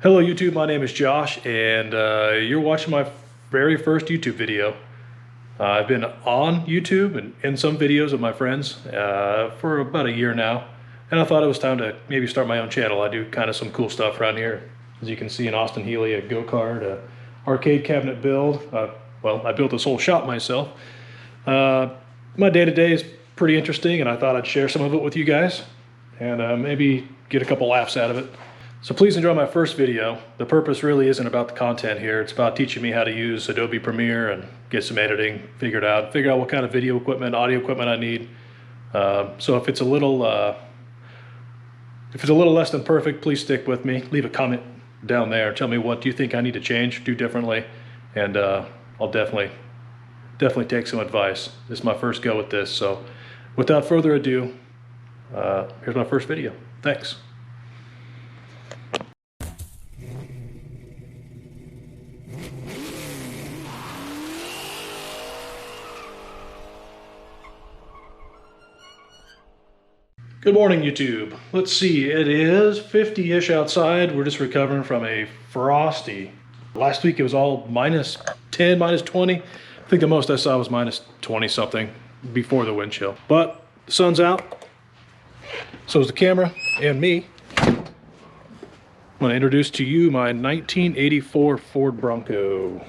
Hello YouTube, my name is Josh, and you're watching my very first YouTube video. I've been on YouTube and in some videos of my friends for about a year now, and I thought it was time to maybe start my own channel. I do kind of some cool stuff around here. As you can see in Austin Healey, a go-kart, a arcade cabinet build. Well, I built this whole shop myself. My day-to-day is pretty interesting, and I thought I'd share some of it with you guys and maybe get a couple laughs out of it. So please enjoy my first video. The purpose really isn't about the content here. It's about teaching me how to use Adobe Premiere and get some editing figure out what kind of video equipment, audio equipment I need. So if it's a little less than perfect, please stick with me. Leave a comment down there. Tell me what you think I need to change, do differently, and I'll definitely take some advice. This is my first go with this, so without further ado, here's my first video. Thanks. Good morning, YouTube. Let's see, it is 50-ish outside. We're just recovering from a frosty. Last week it was all minus 10, minus 20. I think the most I saw was minus 20 something before the wind chill. But the sun's out, so is the camera and me. I'm gonna introduce to you my 1984 Ford Bronco.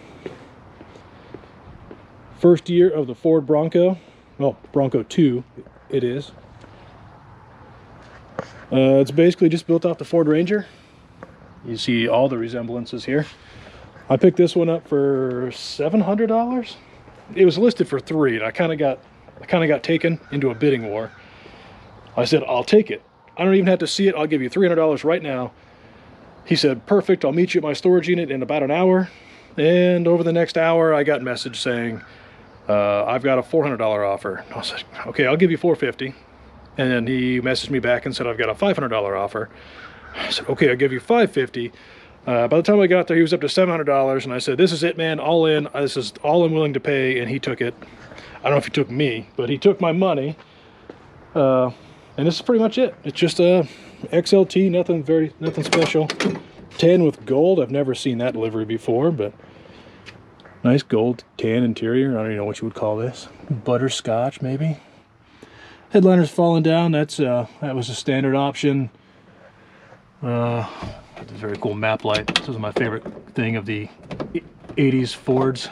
First year of the Ford Bronco. Well, Bronco II it is. It's basically just built off the Ford Ranger. You see all the resemblances here. I picked this one up for $700. It was listed for $300, and I kind of got taken into a bidding war. I said, I'll take it. I don't even have to see it. I'll give you $300 right now. He said, perfect. I'll meet you at my storage unit in about an hour. And over the next hour, I got a message saying, I've got a $400 offer. I said, okay, I'll give you $450. And then he messaged me back and said, I've got a $500 offer. I said, okay, I'll give you $550. By the time I got there, he was up to $700. And I said, this is it, man, all in. This is all I'm willing to pay. And he took it. I don't know if he took me, but he took my money. And this is pretty much it. It's just a XLT, nothing special. Tan with gold. I've never seen that livery before, but nice gold tan interior. I don't even know what you would call this. Butterscotch, maybe. Headliner's falling down. That was a standard option. It's a very cool map light. This is my favorite thing of the 80s Fords.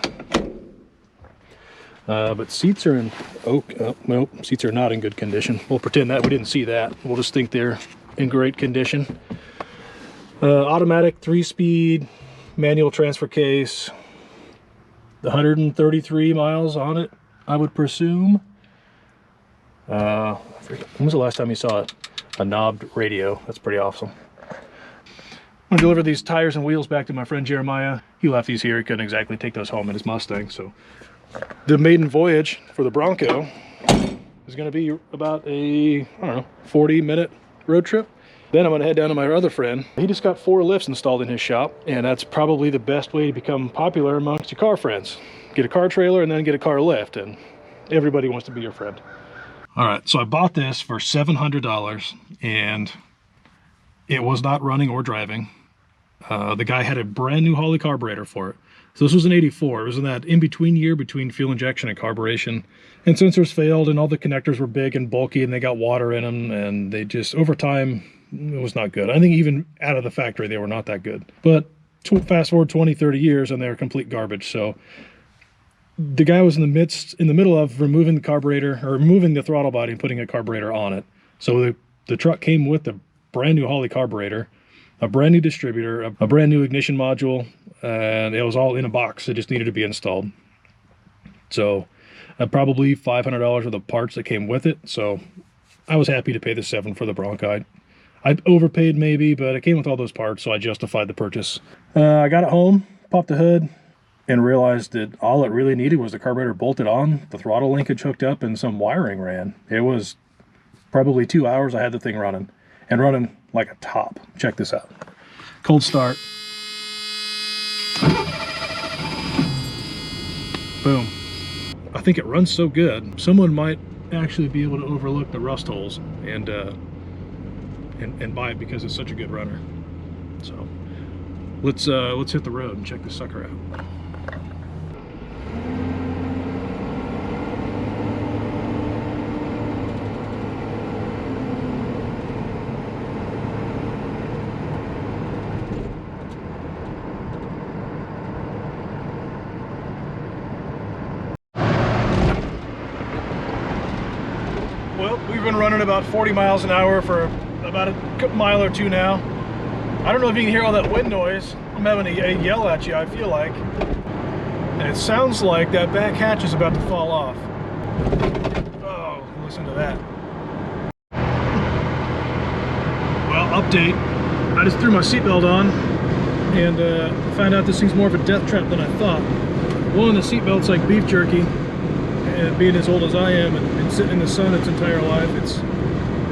But seats are in oak. Nope, seats are not in good condition. We'll pretend that we didn't see that. We'll just think they're in great condition. Automatic 3-speed manual transfer case. 133 miles on it, I would presume. When was the last time you saw a knobbed radio? That's pretty awesome. I'm gonna deliver these tires and wheels back to my friend Jeremiah. He left these here. He couldn't exactly take those home in his Mustang. So the maiden voyage for the Bronco is gonna be about a, I don't know, 40-minute road trip. Then I'm gonna head down to my other friend. He just got 4 lifts installed in his shop, and that's probably the best way to become popular amongst your car friends. Get a car trailer and then get a car lift, and everybody wants to be your friend. All right, so I bought this for $700, and it was not running or driving. The guy had a brand new Holley carburetor for it. So this was an 84. It was in that in-between year between fuel injection and carburation. And sensors failed, and all the connectors were big and bulky, and they got water in them, and they just, over time, it was not good. I think even out of the factory, they were not that good. But fast forward 20, 30 years, and they're complete garbage. So the guy was in the middle of removing the carburetor, or removing the throttle body and putting a carburetor on it. So the truck came with a brand new Holley carburetor, a brand new distributor, a brand new ignition module, and it was all in a box. It just needed to be installed. So probably $500 worth of parts that came with it. So I was happy to pay the $700 for the Bronco. I overpaid maybe, but it came with all those parts, so I justified the purchase. I got it home, popped the hood, and realized that all it really needed was the carburetor bolted on, the throttle linkage hooked up, and some wiring ran. It was probably 2 hours I had the thing running, and running like a top. Check this out. Cold start. Boom. I think it runs so good, someone might actually be able to overlook the rust holes and buy it because it's such a good runner. So Let's hit the road and check this sucker out. Well, we've been running about 40 miles an hour for about a mile or two now. I don't know if you can hear all that wind noise. I'm having a yell at you, I feel like. And it sounds like that back hatch is about to fall off. Oh, listen to that. Well, update. I just threw my seatbelt on and found out this thing's more of a death trap than I thought. One, the seatbelt's like beef jerky. And being as old as I am and sitting in the sun its entire life, it's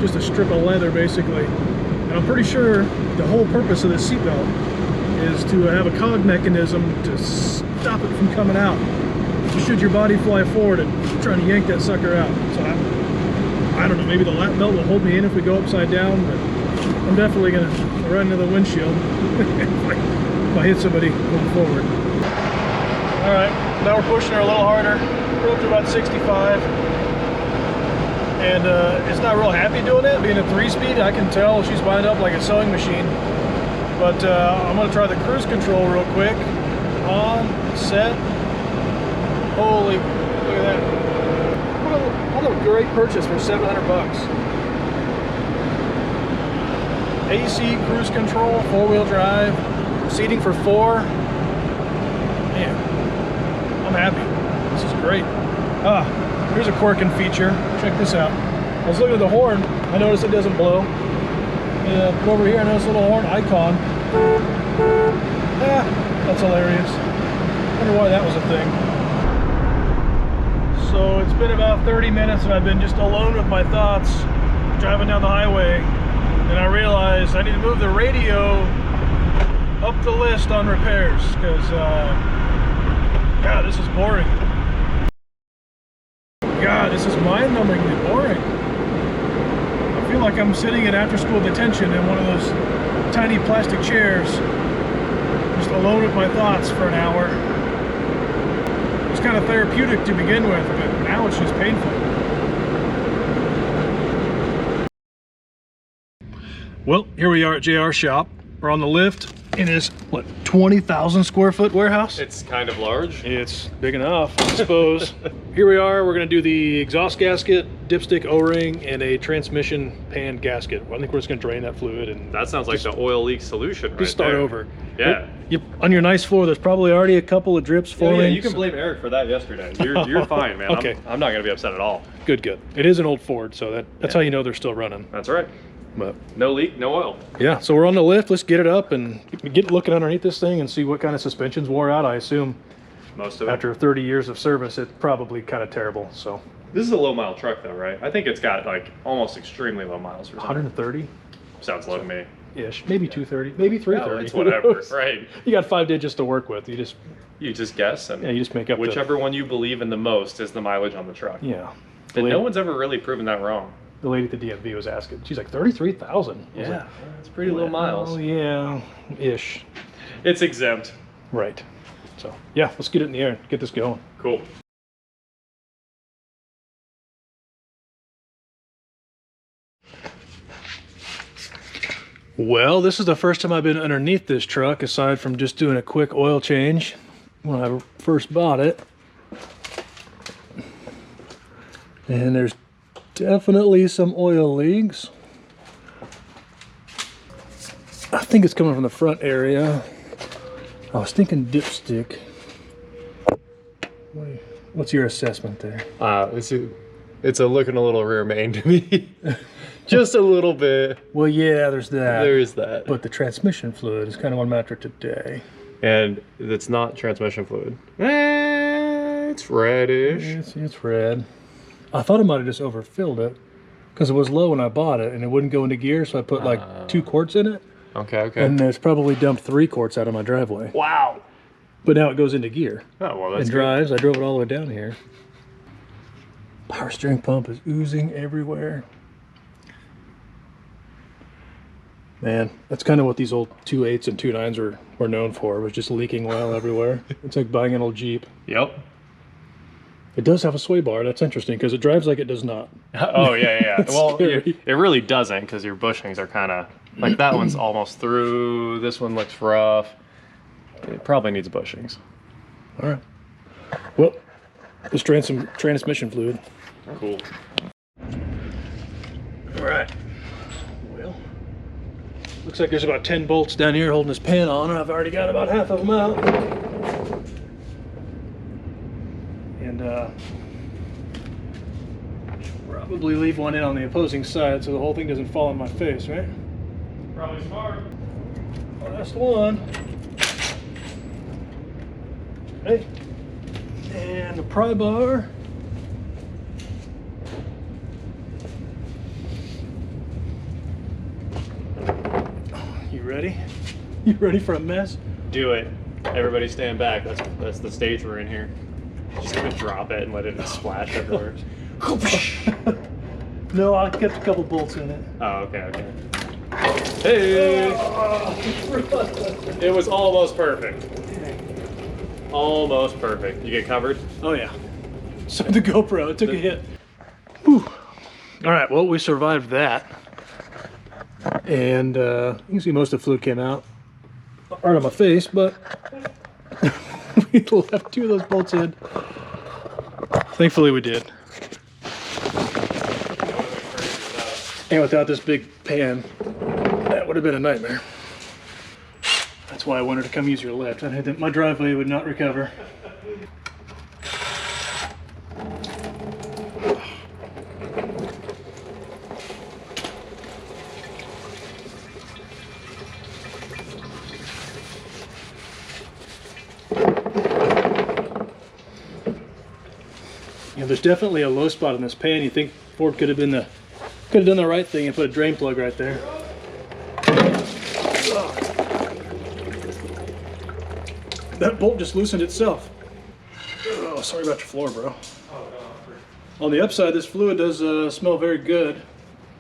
just a strip of leather basically. And I'm pretty sure the whole purpose of this seatbelt is to have a cog mechanism to stop it from coming out. So should your body fly forward and trying to yank that sucker out. So I don't know, maybe the lap belt will hold me in if we go upside down, but I'm definitely gonna run into the windshield if I hit somebody going forward. All right, now we're pushing her a little harder. We're up to about 65. And it's not real happy doing it. Being a 3-speed, I can tell she's wound up like a sewing machine. But I'm gonna try the cruise control real quick. On, set. Holy, look at that. What a great purchase for 700 bucks. AC cruise control, 4-wheel drive, seating for 4. Man, I'm happy. This is great. Here's a quirking feature. Check this out. I was looking at the horn. I noticed it doesn't blow. And over here, I noticed a little horn icon. That's hilarious. Wonder why that was a thing. So it's been about 30 minutes and I've been just alone with my thoughts driving down the highway. And I realized I need to move the radio up the list on repairs because, God, this is boring. God, this is mind-numbingly boring. I feel like I'm sitting in after-school detention in one of those tiny plastic chairs, just alone with my thoughts for an hour. It was kind of therapeutic to begin with, but now it's just painful. Well, here we are at JR's shop. We're on the lift in his, what, 20,000 square foot warehouse? It's kind of large. It's big enough, I suppose. Here we are. We're going to do the exhaust gasket, dipstick O-ring, and a transmission pan gasket. I think we're just going to drain that fluid. And that sounds like the oil leak solution right just start there. over. Yeah. Yep. On your nice floor, there's probably already a couple of drips forming. Yeah, you can blame Eric for that yesterday. You're fine, man. Okay. I'm not going to be upset at all. Good, good. It is an old Ford, so that's how you know they're still running. That's right. But no leak, no oil. Yeah, so we're on the lift. Let's get it up and get looking underneath this thing and see what kind of suspensions wore out. I assume most of it. After 30 years of service, it's probably kind of terrible. So this is a low mile truck though, right? I think it's got like almost extremely low miles. 130? Sounds low to me. Ish, maybe 230, maybe 330. Yeah, it's whatever, right? You got 5 digits to work with. You just guess, and yeah, you just make up whichever one you believe in the most is the mileage on the truck. Yeah, and no one's ever really proven that wrong. The lady at the DMV was asking. She's like 33,000. Yeah, it's pretty low miles. Oh yeah, ish. It's exempt. Right. So yeah, let's get it in the air. Get this going. Cool. Well, this is the first time I've been underneath this truck, aside from just doing a quick oil change when I first bought it. And there's definitely some oil leaks. I think it's coming from the front area. I was thinking dipstick. What's your assessment there? It's looking a little rear main to me. Just a little bit. Well, yeah, there's that. There is that. But the transmission fluid is kind of what I'm after today. And it's not transmission fluid. It's reddish. It's red. I thought I might have just overfilled it because it was low when I bought it and it wouldn't go into gear, so I put like 2 quarts in it. Okay. And it's probably dumped 3 quarts out of my driveway. Wow. But now it goes into gear. Oh, well, that's and drives. I drove it all the way down here. Power steering pump is oozing everywhere. Man, that's kind of what these old 2.8s and 2.9s were known for, was just leaking oil everywhere. It's like buying an old Jeep. Yep. It does have a sway bar. That's interesting because it drives like it does not. Oh, yeah. Well, scary. it really doesn't, because your bushings are kind of, like that one's almost through. This one looks rough. It probably needs bushings. All right. Well, let's drain some transmission fluid. Cool. All right. Well, looks like there's about 10 bolts down here holding this pan on, and I've already got about half of them out. And should probably leave one in on the opposing side so the whole thing doesn't fall on my face, right? Probably smart. Last one. Hey. And the pry bar. You ready? You ready for a mess? Do it. Everybody stand back. That's the stage we're in here. Just gonna drop it and let it splash everywhere. No, I kept a couple bolts in it. Oh, okay. Hey! It was almost perfect. Almost perfect. You get covered? Oh yeah. So the GoPro, it took a hit. Whew. All right, well, we survived that. And you can see most of the fluid came out right on my face, but we left 2 of those bolts in. Thankfully we did. And without this big pan, that would have been a nightmare. That's why I wanted to come use your lift. I think my driveway would not recover. You know, there's definitely a low spot in this pan. You think Ford could have done the right thing and put a drain plug right there. That bolt just loosened itself. Oh, sorry about your floor, bro. On the upside, this fluid does smell very good.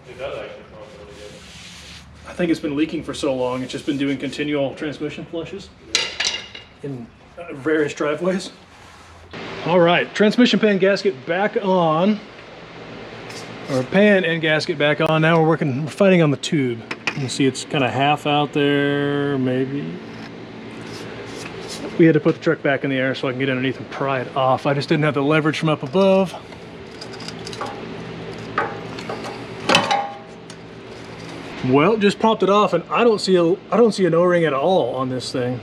It does actually smell really good. I think it's been leaking for so long. It's just been doing continual transmission flushes in various driveways. All right, transmission pan gasket back on. Or pan and gasket back on. Now we're fighting on the tube. You can see it's kind of half out there, maybe. We had to put the truck back in the air so I can get underneath and pry it off. I just didn't have the leverage from up above. Well, just popped it off, and I don't see an O-ring at all on this thing.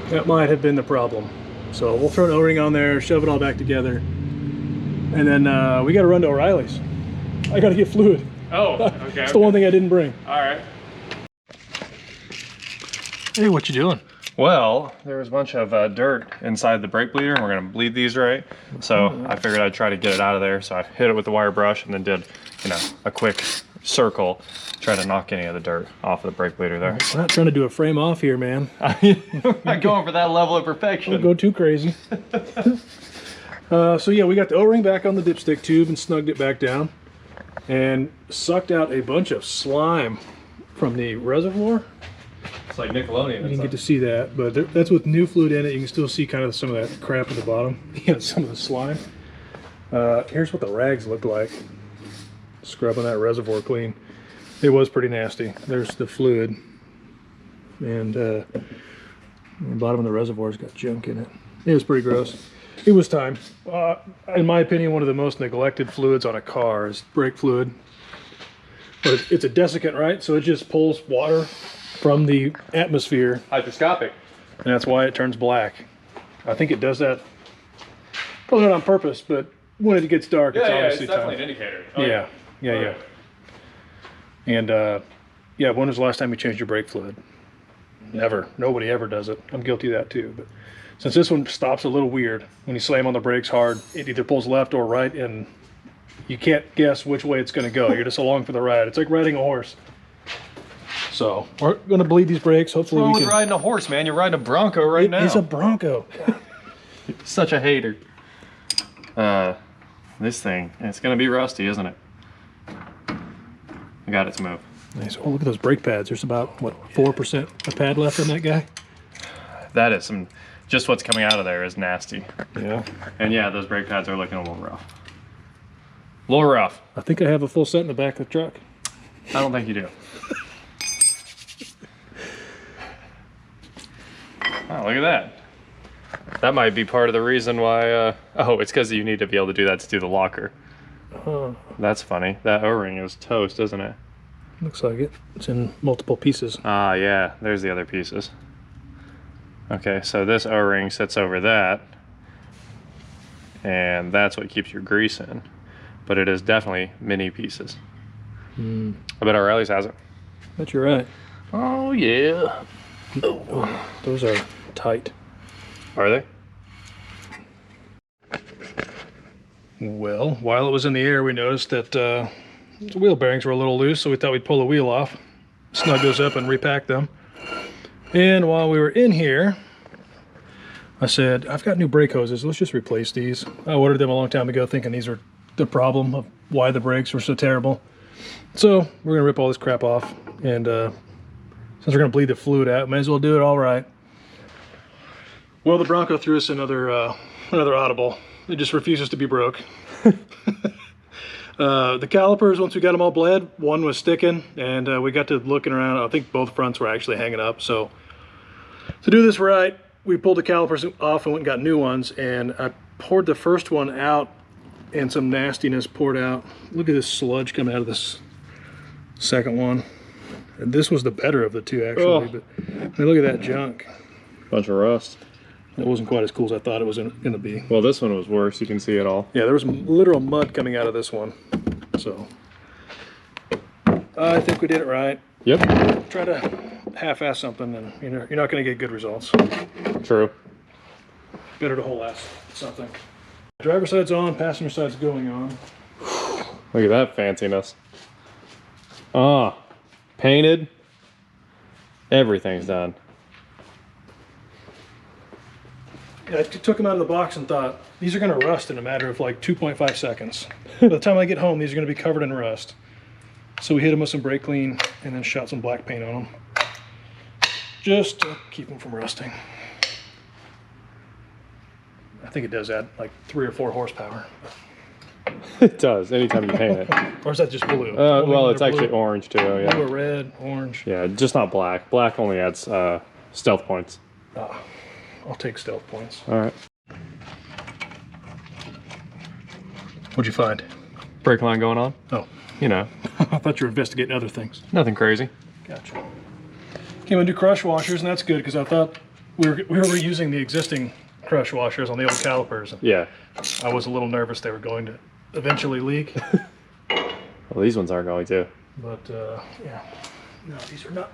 That might have been the problem. So we'll throw an O-ring on there, shove it all back together, and then we got to run to O'Reilly's. I got to get fluid. Oh, okay. That's the one thing I didn't bring. All right. Hey, what you doing? Well, there was a bunch of dirt inside the brake bleeder, and we're gonna bleed these right. So I figured I'd try to get it out of there. So I hit it with the wire brush and then did, a quick circle, try to knock any of the dirt off of the brake bleeder there. I'm not trying to do a frame off here, man. I'm not going for that level of perfection. Don't go too crazy. So yeah, we got the O-ring back on the dipstick tube and snugged it back down, and sucked out a bunch of slime from the reservoir. It's like Nickelodeon. You didn't get to see that, but that's with new fluid in it. You can still see kind of some of that crap at the bottom. Yeah, some of the slime. Here's what the rags look like. Scrubbing that reservoir clean. It was pretty nasty. There's the fluid. And the bottom of the reservoir's got junk in it. It was pretty gross. It was time. In my opinion, one of the most neglected fluids on a car is brake fluid. But it's a desiccant, right? So it just pulls water from the atmosphere. Hydroscopic. And that's why it turns black. I think it does that, probably not on purpose, but when it gets dark, it's obviously it's definitely time. an indicator. Oh, yeah. And yeah, when was the last time you changed your brake fluid? Never. Nobody ever does it. I'm guilty of that too. But since this one stops a little weird, when you slam on the brakes hard, it either pulls left or right, and you can't guess which way it's going to go. You're just along for the ride. It's like riding a horse. So we're going to bleed these brakes. Hopefully we can. Riding a horse, man. You're riding a Bronco right now. It's a Bronco. Such a hater. This thing, it's going to be rusty, isn't it? I got it to move. Nice. Oh, look at those brake pads. There's about, what, 4% of pad left in that guy? That is some, just what's coming out of there is nasty. Yeah. And yeah, those brake pads are looking a little rough. A little rough. I think I have a full set in the back of the truck. I don't think you do. Oh, look at that. That might be part of the reason why, oh, it's because you need to be able to do that to do the locker. That's funny. That O-ring is toast, isn't it? Looks like it. It's in multiple pieces. Ah, yeah, there's the other pieces. Okay, so this O-ring sits over that, and that's what keeps your grease in. But it is definitely mini pieces. I bet O'Reilly's has it. Bet you're right. Oh, yeah. Oh, those are tight. Are they? Well, while it was in the air, we noticed that the wheel bearings were a little loose, so we thought we'd pull the wheel off, snug those up, and repack them. And while we were in here, I said, I've got new brake hoses. Let's just replace these. I ordered them a long time ago, thinking these were the problem of why the brakes were so terrible. So we're going to rip all this crap off, and since we're going to bleed the fluid out, might as well do it all right. Well, the Bronco threw us another audible. It just refuses to be broke. The calipers, once we got them all bled, one was sticking, and we got to looking around. I think both fronts were actually hanging up. So to do this right, we pulled the calipers off and went and got new ones, and I poured the first one out, and some nastiness poured out. Look at this sludge coming out of this second one. And this was the better of the two, actually. Oh. But I mean, look at that junk. Bunch of rust. It wasn't quite as cool as I thought it was going to be. Well, this one was worse. You can see it all. Yeah, there was literal mud coming out of this one. So I think we did it right. Yep. Try to half-ass something, and you're not going to get good results. True. Better to whole-ass something. Driver side's on, passenger side's going on. Look at that fanciness. Ah, painted. Everything's done. Yeah, I took them out of the box and thought, these are going to rust in a matter of like 2.5 seconds. By the time I get home, these are going to be covered in rust. So we hit them with some brake clean and then shot some black paint on them. Just to keep them from rusting. I think it does add like 3 or 4 horsepower. It does, anytime you paint it. Or is that just blue? Well, it's actually orange too, yeah. Blue or red, orange. Yeah, just not black. Black only adds stealth points. I'll take stealth points. All right. What'd you find? Brake line going on? Oh. You know. I thought you were investigating other things. Nothing crazy. Gotcha. Came and do crush washers, and that's good because I thought we were reusing the existing crush washers on the old calipers. Yeah. I was a little nervous they were going to eventually leak. Well, these ones aren't going to. But yeah, no, these are not.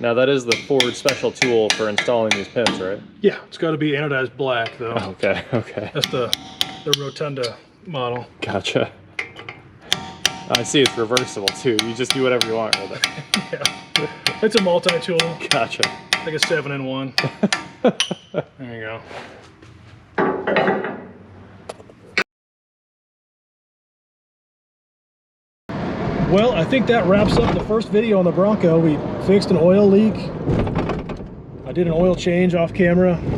Now that is the Ford special tool for installing these pins, right? Yeah, it's got to be anodized black though. Okay, okay. That's the Rotunda model. Gotcha. I see it's reversible too. You just do whatever you want with it. Yeah, it's a multi-tool. Gotcha. Like a 7-in-1. There you go. Well, I think that wraps up the first video on the Bronco. We fixed an oil leak. I did an oil change off camera. What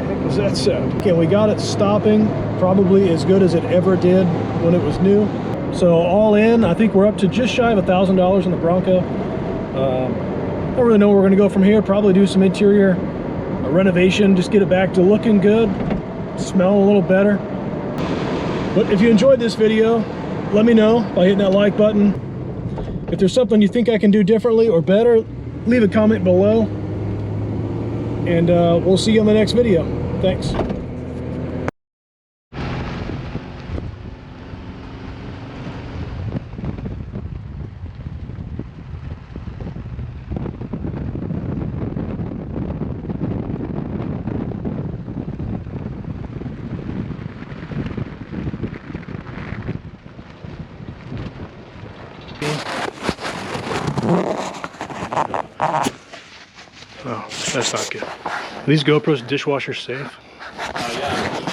the heck was that sound? Okay, we got it stopping probably as good as it ever did when it was new. So all in, I think we're up to just shy of $1,000 in the Bronco. I don't really know where we're going to go from here. Probably do some interior renovation, just get it back to looking good, smell a little better. But if you enjoyed this video, let me know by hitting that like button. If there's something you think I can do differently or better, leave a comment below. And we'll see you on the next video. Thanks. Oh, that's not good. Are these GoPros dishwasher safe? Yeah.